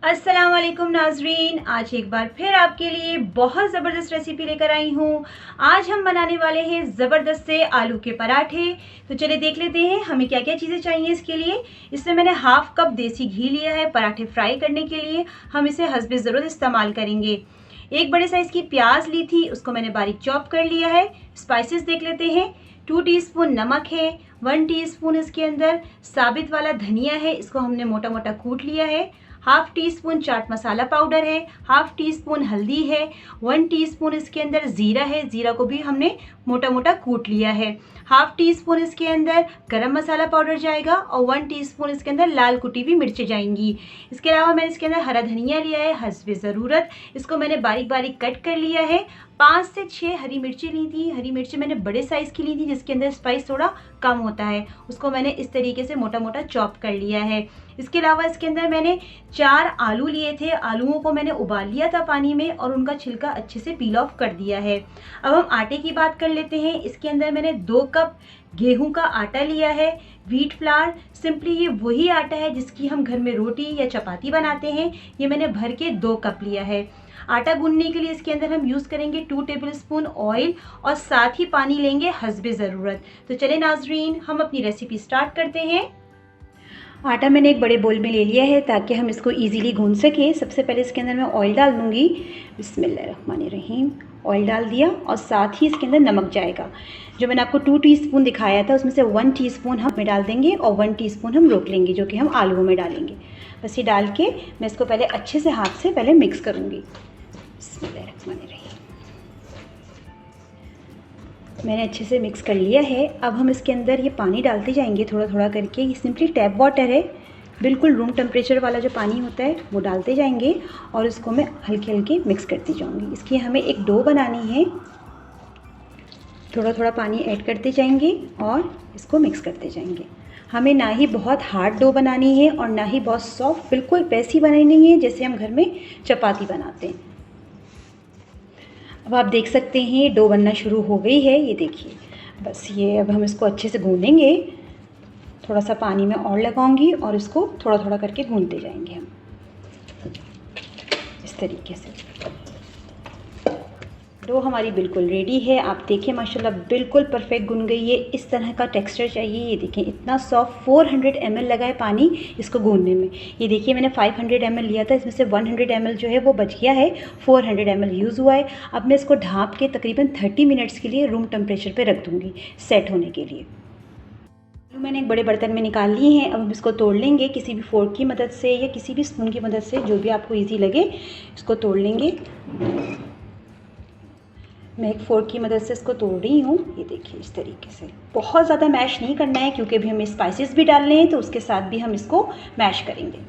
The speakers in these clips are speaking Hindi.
अस्सलाम वालेकुम नाजरीन, आज एक बार फिर आपके लिए बहुत ज़बरदस्त रेसिपी लेकर आई हूँ। आज हम बनाने वाले हैं ज़बरदस्त से आलू के पराठे। तो चलिए देख लेते हैं हमें क्या क्या चीज़ें चाहिए इसके लिए। इसमें मैंने हाफ कप देसी घी लिया है पराठे फ्राई करने के लिए। हम इसे हस्बे ज़रूरत इस्तेमाल करेंगे। एक बड़े साइज़ की प्याज ली थी, उसको मैंने बारीक चॉप कर लिया है। स्पाइसेस देख लेते हैं। 2 टीस्पून नमक है, 1 टीस्पून इसके अंदर साबित वाला धनिया है, इसको हमने मोटा मोटा कूट लिया है। Half tea spoon chaat masala powder है, हाफ टी स्पून हल्दी है, 1 टीस्पून इसके अंदर ज़ीरा है, ज़ीरा को भी हमने मोटा मोटा कूट लिया है। हाफ टी स्पून इसके अंदर गरम मसाला पाउडर जाएगा और 1 टीस्पून इसके अंदर लाल कुटी हुई मिर्चें जाएंगी। इसके अलावा मैंने इसके अंदर हरा धनिया लिया है हस्बे ज़रूरत, इसको मैंने बारीक बारीक कट कर लिया है। 5 से 6 हरी मिर्ची ली थी, हरी मिर्ची मैंने बड़े साइज़ की ली थी जिसके अंदर स्पाइस थोड़ा कम होता है, उसको मैंने इस तरीके से मोटा मोटा चॉप कर लिया है। इसके अलावा इसके अंदर मैंने 4 आलू लिए थे, आलूओं को मैंने उबाल लिया था पानी में और उनका छिलका अच्छे से पील ऑफ कर दिया है। अब हम आटे की बात कर लेते हैं। इसके अंदर मैंने 2 कप गेहूं का आटा लिया है, व्हीट फ्लावर। सिंपली ये वही आटा है जिसकी हम घर में रोटी या चपाती बनाते हैं। ये मैंने भर के 2 कप लिया है। आटा गूंदने के लिए इसके अंदर हम यूज़ करेंगे 2 टेबलस्पून ऑयल और साथ ही पानी लेंगे हस्बे ज़रूरत। तो चले नाजरीन, हम अपनी रेसिपी स्टार्ट करते हैं। आटा मैंने एक बड़े बोल में ले लिया है ताकि हम इसको इजीली गूंद सकें। सबसे पहले इसके अंदर मैं ऑयल डाल दूँगी। बिस्मिल्लाहिर्रहमानिर्रहीम। ऑयल डाल दिया और साथ ही इसके अंदर नमक जाएगा। जो मैंने आपको 2 टीस्पून दिखाया था उसमें से 1 टीस्पून हम में डाल देंगे और 1 टीस्पून हम रोक लेंगे जो कि हम आलूओं में डालेंगे। बस ये डाल के मैं इसको पहले अच्छे से हाथ से पहले मिक्स करूँगी। बिस्मिल्लाहिर्रहमानिर्रहीम। मैंने अच्छे से मिक्स कर लिया है। अब हम इसके अंदर ये पानी डालते जाएंगे थोड़ा थोड़ा करके। ये सिंपली टैप वाटर है, बिल्कुल रूम टेम्परेचर वाला जो पानी होता है वो डालते जाएंगे और इसको मैं हल्के हल्के मिक्स करती जाऊंगी। इसकी हमें एक डो बनानी है। थोड़ा थोड़ा पानी ऐड करते जाएंगे और इसको मिक्स करते जाएंगे। हमें ना ही बहुत हार्ड डो बनानी है और ना ही बहुत सॉफ्ट, बिल्कुल वैसी बनानी है जैसे हम घर में चपाती बनाते हैं। अब आप देख सकते हैं डो बनना शुरू हो गई है, ये देखिए। बस ये अब हम इसको अच्छे से गूंदेंगे। थोड़ा सा पानी में और लगाऊंगी और इसको थोड़ा थोड़ा करके गूंदते जाएंगे हम इस तरीके से। डो हमारी बिल्कुल रेडी है। आप देखिए माशाल्लाह बिल्कुल परफेक्ट गुन गई है। इस तरह का टेक्सचर चाहिए। ये देखिए इतना सॉफ्ट। 400 ml लगा है पानी इसको गूंदने में। ये देखिए मैंने 500 ml लिया था, इसमें से 100 ml जो है वो बच गया है, 400 ml यूज़ हुआ है। अब मैं इसको ढाँप के तकरीबन 30 मिनट्स के लिए रूम टेम्परेचर पर रख दूँगी सेट होने के लिए। आलू मैंने एक बड़े बर्तन में निकाल लिए हैं। अब हम इसको तोड़ लेंगे किसी भी फोर्क की मदद से या किसी भी स्पून की मदद से, जो भी आपको ईजी लगे इसको तोड़ लेंगे। मैं एक फोर्क की मदद से इसको तोड़ रही हूँ। ये देखिए इस तरीके से। बहुत ज़्यादा मैश नहीं करना है क्योंकि अभी हमें स्पाइसेस भी डालने हैं तो उसके साथ भी हम इसको मैश करेंगे।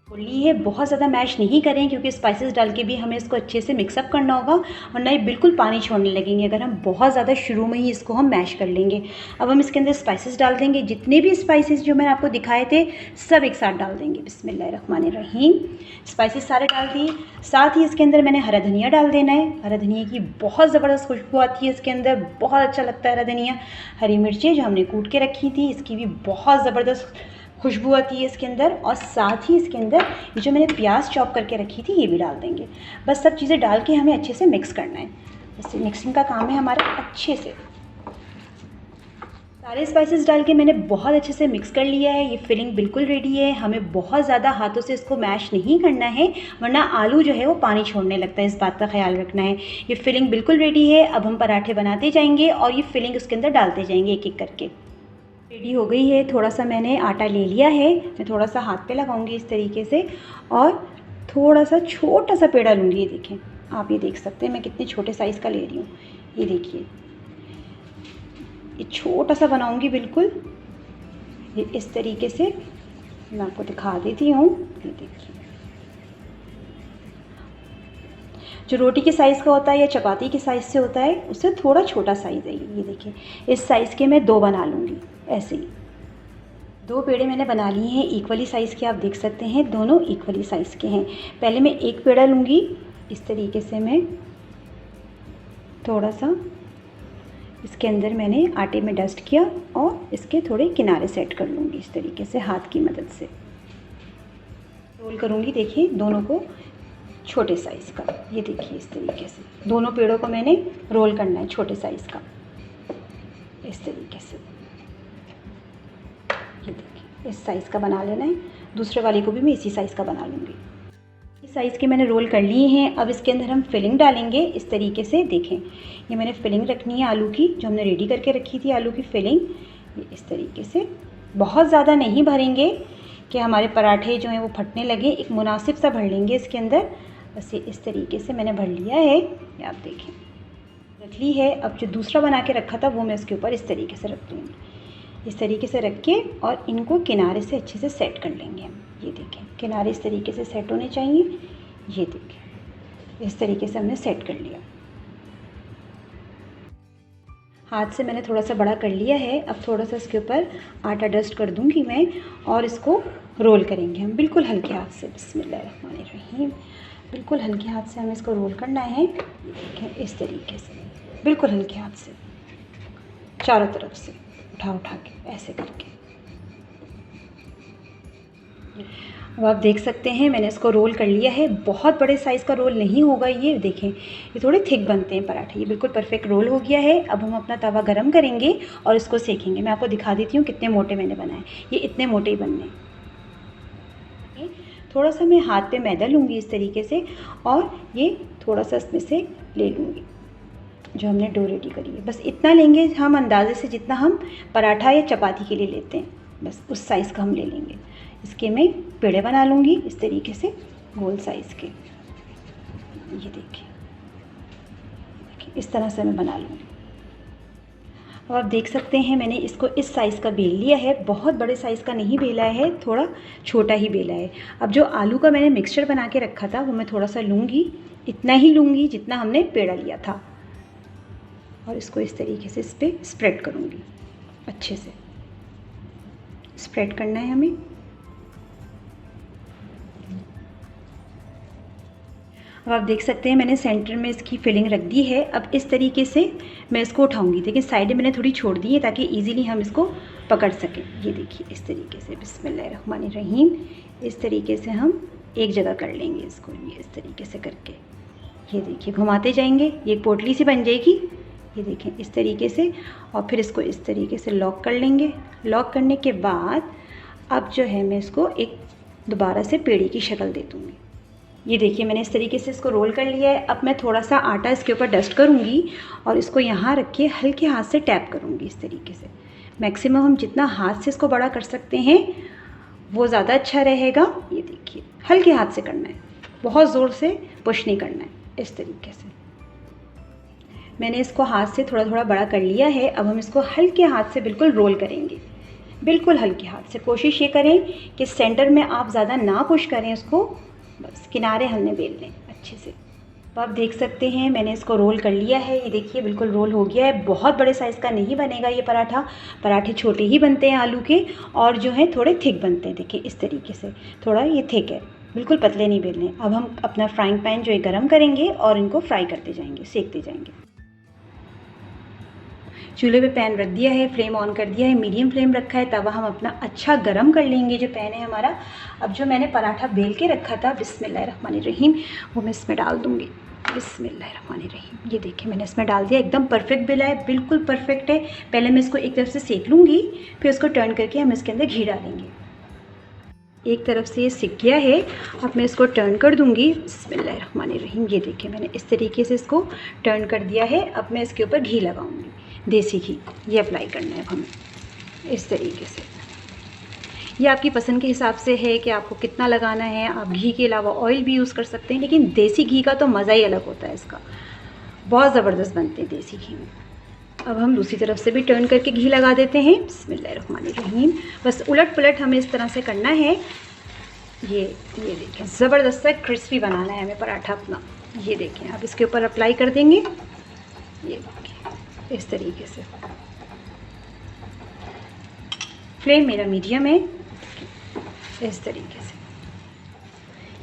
ली है, बहुत ज़्यादा मैश नहीं करें क्योंकि स्पाइसेस डाल के भी हमें इसको अच्छे से मिक्सअप करना होगा वरना ये बिल्कुल पानी छोड़ने लगेंगे अगर हम बहुत ज़्यादा शुरू में ही इसको हम मैश कर लेंगे। अब हम इसके अंदर स्पाइसेस डाल देंगे। जितने भी स्पाइसेस जो मैंने आपको दिखाए थे सब एक साथ डाल देंगे। बिस्मिल्लाहिर्रहमानिर्रहीम। स्पाइसेस सारे डाल दिए। साथ ही इसके अंदर मैंने हरा धनिया डाल देना है। हरा धनिया की बहुत ज़बरदस्त खुशबू आती है इसके अंदर, बहुत अच्छा लगता है हरा धनिया। हरी मिर्चें जो हमने कूट के रखी थी इसकी भी बहुत ज़बरदस्त खुशबू आती है इसके अंदर। और साथ ही इसके अंदर ये जो मैंने प्याज चॉप करके रखी थी ये भी डाल देंगे। बस सब चीज़ें डाल के हमें अच्छे से मिक्स करना है। बस मिक्सिंग का काम है हमारा अच्छे से। सारे स्पाइसेस डाल के मैंने बहुत अच्छे से मिक्स कर लिया है। ये फिलिंग बिल्कुल रेडी है। हमें बहुत ज़्यादा हाथों से इसको मैश नहीं करना है वरना आलू जो है वो पानी छोड़ने लगता है, इस बात का ख्याल रखना है। ये फिलिंग बिल्कुल रेडी है। अब हम पराठे बनाते जाएंगे और ये फिलिंग उसके अंदर डालते जाएंगे एक एक करके। रेडी हो गई है। थोड़ा सा मैंने आटा ले लिया है, मैं थोड़ा सा हाथ पे लगाऊंगी इस तरीके से और थोड़ा सा छोटा सा पेड़ा लूँगी। ये देखें, आप ये देख सकते हैं मैं कितने छोटे साइज़ का ले रही हूँ। ये देखिए ये छोटा सा बनाऊंगी बिल्कुल। ये इस तरीके से मैं आपको दिखा देती हूँ। ये देखिए जो रोटी के साइज़ का होता है या चपाती के साइज़ से होता है उससे थोड़ा छोटा साइज़ है ये देखिए। इस साइज़ के मैं 2 बना लूँगी। ऐसे ही 2 पेड़े मैंने बना लिए हैं इक्वली साइज़ के। आप देख सकते हैं दोनों इक्वली साइज़ के हैं। पहले मैं एक पेड़ा लूँगी इस तरीके से। मैं थोड़ा सा इसके अंदर मैंने आटे में डस्ट किया और इसके थोड़े किनारे सेट कर लूँगी इस तरीके से हाथ की मदद से। रोल करूँगी, देखिए दोनों को छोटे साइज़ का, ये देखिए इस तरीके से दोनों पेड़ों को मैंने रोल करना है छोटे साइज़ का, इस तरीके से। ये देखिए इस साइज़ का बना लेना है। दूसरे वाले को भी मैं इसी साइज़ का बना लूँगी। इस साइज़ के मैंने रोल कर लिए हैं। अब इसके अंदर हम फिलिंग डालेंगे इस तरीके से। देखें, ये मैंने फिलिंग रखनी है आलू की, जो हमने रेडी करके रखी थी आलू की फिलिंग। ये इस तरीके से बहुत ज़्यादा नहीं भरेंगे कि हमारे पराठे जो हैं वो फटने लगे, एक मुनासिब सा भर लेंगे इसके अंदर। बस ये इस तरीके से मैंने भर लिया है, ये आप देखें रख ली है। अब जो दूसरा बना के रखा था वो मैं इसके ऊपर इस तरीके से रख दूँगी, इस तरीके से रख के, और इनको किनारे से अच्छे से सेट कर लेंगे हम। ये देखें किनारे इस तरीके से सेट होने चाहिए। ये देखें इस तरीके से हमने सेट कर लिया। हाथ से मैंने थोड़ा सा बड़ा कर लिया है। अब थोड़ा सा इसके ऊपर आटा डस्ट कर दूंगी मैं, और इसको रोल करेंगे हम बिल्कुल हल्के हाथ से। बिस्मिल्लाहिर्रहमानिर्रहीम। बिल्कुल हल्के हाथ से हमें इसको रोल करना है। देखें इस तरीके से बिल्कुल हल्के हाथ से, चारों तरफ से उठा के ऐसे करके। अब आप देख सकते हैं मैंने इसको रोल कर लिया है। बहुत बड़े साइज़ का रोल नहीं होगा ये, देखें ये थोड़े थिक बनते हैं पराठे। ये बिल्कुल परफेक्ट रोल हो गया है। अब हम अपना तवा गरम करेंगे और इसको सेकेंगे। मैं आपको दिखा देती हूँ कितने मोटे मैंने बनाए। ये इतने मोटे ही बनने हैं। थोड़ा सा मैं हाथ पे मैदा लूँगी इस तरीके से, और ये थोड़ा सा इसमें से ले लूँगी जो हमने डो रेडी करी है। बस इतना लेंगे हम अंदाजे से, जितना हम पराठा या चपाती के लिए लेते हैं, बस उस साइज़ का हम ले लेंगे। इसके मैं पेड़े बना लूँगी इस तरीके से गोल साइज़ के। ये देखिए इस तरह से मैं बना लूँगी। अब आप देख सकते हैं मैंने इसको इस साइज़ का बेल लिया है। बहुत बड़े साइज़ का नहीं बेला है, थोड़ा छोटा ही बेला है। अब जो आलू का मैंने मिक्सचर बना के रखा था वो मैं थोड़ा सा लूँगी, इतना ही लूँगी जितना हमने पेड़ा लिया था, और इसको इस तरीके से इस पर स्प्रेड करूँगी। अच्छे से स्प्रेड करना है हमें। अब आप देख सकते हैं मैंने सेंटर में इसकी फिलिंग रख दी है। अब इस तरीके से मैं इसको उठाऊंगी। देखिए साइड में मैंने थोड़ी छोड़ दी है ताकि इजीली हम इसको पकड़ सकें। ये देखिए इस तरीके से बिस्मिल्लाहिर्रहमानिर्रहीम, इस तरीके से हम एक जगह कर लेंगे इसको। ये इस तरीके से करके ये देखिए घुमाते जाएंगे, ये एक पोटली सी बन जाएगी। ये देखें इस तरीके से, और फिर इसको इस तरीके से लॉक कर लेंगे। लॉक करने के बाद अब जो है मैं इसको एक दोबारा से पेड़ी की शक्ल दे दूँगी। ये देखिए मैंने इस तरीके से इसको रोल कर लिया है। अब मैं थोड़ा सा आटा इसके ऊपर डस्ट करूँगी और इसको यहाँ रख के हल्के हाथ से टैप करूँगी इस तरीके से। मैक्सिमम हम जितना हाथ से इसको बड़ा कर सकते हैं वो ज़्यादा अच्छा रहेगा। ये देखिए हल्के हाथ से करना है, बहुत ज़ोर से पुश नहीं करना है। इस तरीके से मैंने इसको हाथ से थोड़ा थोड़ा बड़ा कर लिया है। अब हम इसको हल्के हाथ से बिल्कुल रोल करेंगे, बिल्कुल हल्के हाथ से। कोशिश ये करें कि सेंटर में आप ज़्यादा ना पुश करें इसको, बस किनारे हमने बेल लें अच्छे से। तो आप देख सकते हैं मैंने इसको रोल कर लिया है। ये देखिए बिल्कुल रोल हो गया है। बहुत बड़े साइज़ का नहीं बनेगा ये पराठा, पराठे छोटे ही बनते हैं आलू के, और जो है थोड़े थिक बनते हैं। देखिए इस तरीके से थोड़ा ये थिक है, बिल्कुल पतले नहीं बेलने। अब हम अपना फ्राइंग पैन जो है गर्म करेंगे और इनको फ्राई करते जाएंगे, सेकते जाएंगे। चूल्हे पे पैन रख दिया है, फ्लेम ऑन कर दिया है, मीडियम फ्लेम रखा है। तवा हम अपना अच्छा गरम कर लेंगे जो पैन है हमारा। अब जो मैंने पराठा बेल के रखा था बिस्मिल्लाहिर्रहमानिर्रहीम वो मैं इसमें डाल दूँगी। बिस्मिल्लाहिर्रहमानिर्रहीम, ये देखिए मैंने इसमें डाल दिया। एकदम परफेक्ट बेला है, बिल्कुल परफेक्ट है। पहले मैं इसको एक तरफ से सेक लूँगी, फिर उसको टर्न करके हम इसके अंदर घी डालेंगे। एक तरफ से ये सिक गया है, अब मैं इसको टर्न कर दूँगी। बिस्मिल्लाहिर्रहमानिर्रहीम, ये देखिए मैंने इस तरीके से इसको टर्न कर दिया है। अब मैं इसके ऊपर घी लगाऊँगी, देसी घी। ये अप्लाई करना है हमें इस तरीके से। ये आपकी पसंद के हिसाब से है कि आपको कितना लगाना है। आप घी के अलावा ऑयल भी यूज़ कर सकते हैं, लेकिन देसी घी का तो मज़ा ही अलग होता है। इसका बहुत ज़बरदस्त बनते हैं देसी घी में। अब हम दूसरी तरफ से भी टर्न करके घी लगा देते हैं। बिस्मिल्लाहिर्रहमानिर्रहीम, बस उलट पुलट हमें इस तरह से करना है। ये देखें ज़बरदस्त सा क्रिस्पी बनाना है हमें पराठा अपना। ये देखें अब इसके ऊपर अप्लाई कर देंगे। ये देखिए इस तरीके से। फ्लेम मेरा मीडियम है, इस तरीके से।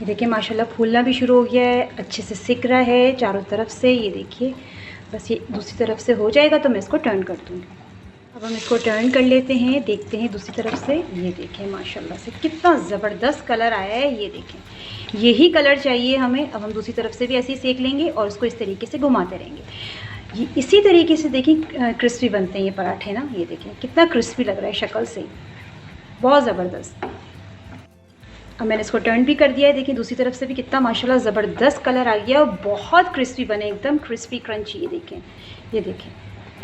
ये देखिए माशाल्लाह फूलना भी शुरू हो गया है, अच्छे से सिक रहा है चारों तरफ से। ये देखिए बस ये दूसरी तरफ से हो जाएगा तो मैं इसको टर्न कर दूँगी। अब हम इसको टर्न कर लेते हैं, देखते हैं दूसरी तरफ से। ये देखें माशाल्लाह से कितना ज़बरदस्त कलर आया है, ये देखें यही कलर चाहिए हमें। अब हम दूसरी तरफ से भी ऐसे ही सेक लेंगे और उसको इस तरीके से घुमाते रहेंगे। ये इसी तरीके से देखिए क्रिस्पी बनते हैं ये पराठे ना। ये देखें कितना क्रिस्पी लग रहा है शक्ल से, बहुत ज़बरदस्त। अब मैंने इसको टर्न भी कर दिया है, देखिए दूसरी तरफ से भी कितना माशाल्लाह ज़बरदस्त कलर आ गया और बहुत क्रिस्पी बने, एकदम क्रिस्पी क्रंची। ये देखें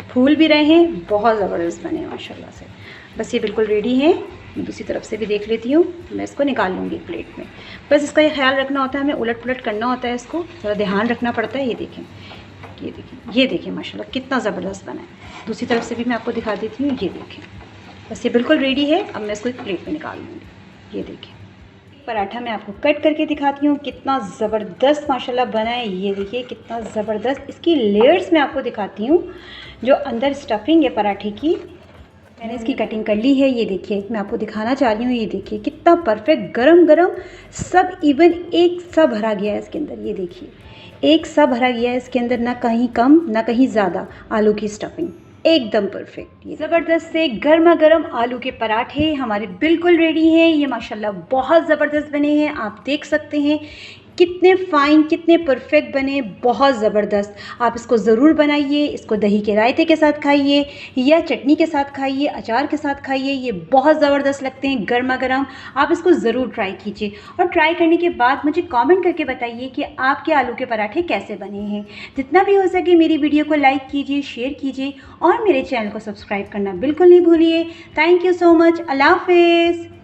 फूल भी रहे हैं, बहुत ज़बरदस्त बने माशाल्लाह से। बस ये बिल्कुल रेडी है। मैं दूसरी तरफ से भी देख लेती हूँ, मैं इसको निकाल लूँगी प्लेट में। बस इसका ये ख्याल रखना होता है, हमें उलट पुलट करना होता है, इसको थोड़ा ध्यान रखना पड़ता है। ये देखें माशाल्लाह कितना ज़बरदस्त बना है। दूसरी तरफ से भी मैं आपको दिखा देती हूँ, ये देखें। बस ये बिल्कुल रेडी है। अब मैं इसको एक प्लेट में निकाल लूँगी। ये देखें पराठा मैं आपको कट करके दिखाती हूँ, कितना ज़बरदस्त माशाल्लाह बना है। ये देखिए कितना ज़बरदस्त। इसकी लेयर्स मैं आपको दिखाती हूँ, जो अंदर स्टफिंग है पराठे की, मैंने इसकी कटिंग कर ली है। ये देखिए मैं आपको दिखाना चाह रही हूँ, ये देखिए कितना परफेक्ट गरम गरम सब इवन एक सा भरा गया है इसके अंदर। ये देखिए एक सा भरा गया है इसके अंदर, ना कहीं कम ना कहीं ज़्यादा। आलू की स्टफिंग एकदम परफेक्ट। ये ज़बरदस्त से गर्मा गर्म आलू के पराठे हमारे बिल्कुल रेडी हैं। ये माशाल्लाह बहुत ज़बरदस्त बने हैं, आप देख सकते हैं कितने फ़ाइन कितने परफेक्ट बने, बहुत ज़बरदस्त। आप इसको ज़रूर बनाइए, इसको दही के रायते के साथ खाइए या चटनी के साथ खाइए, अचार के साथ खाइए, ये बहुत ज़बरदस्त लगते हैं गर्मा गर्म। आप इसको ज़रूर ट्राई कीजिए और ट्राई करने के बाद मुझे कमेंट करके बताइए कि आपके आलू के पराठे कैसे बने हैं। जितना भी हो सके मेरी वीडियो को लाइक कीजिए, शेयर कीजिए और मेरे चैनल को सब्सक्राइब करना बिल्कुल नहीं भूलिए। Thank you so much. अल्लाह हाफ़िज़।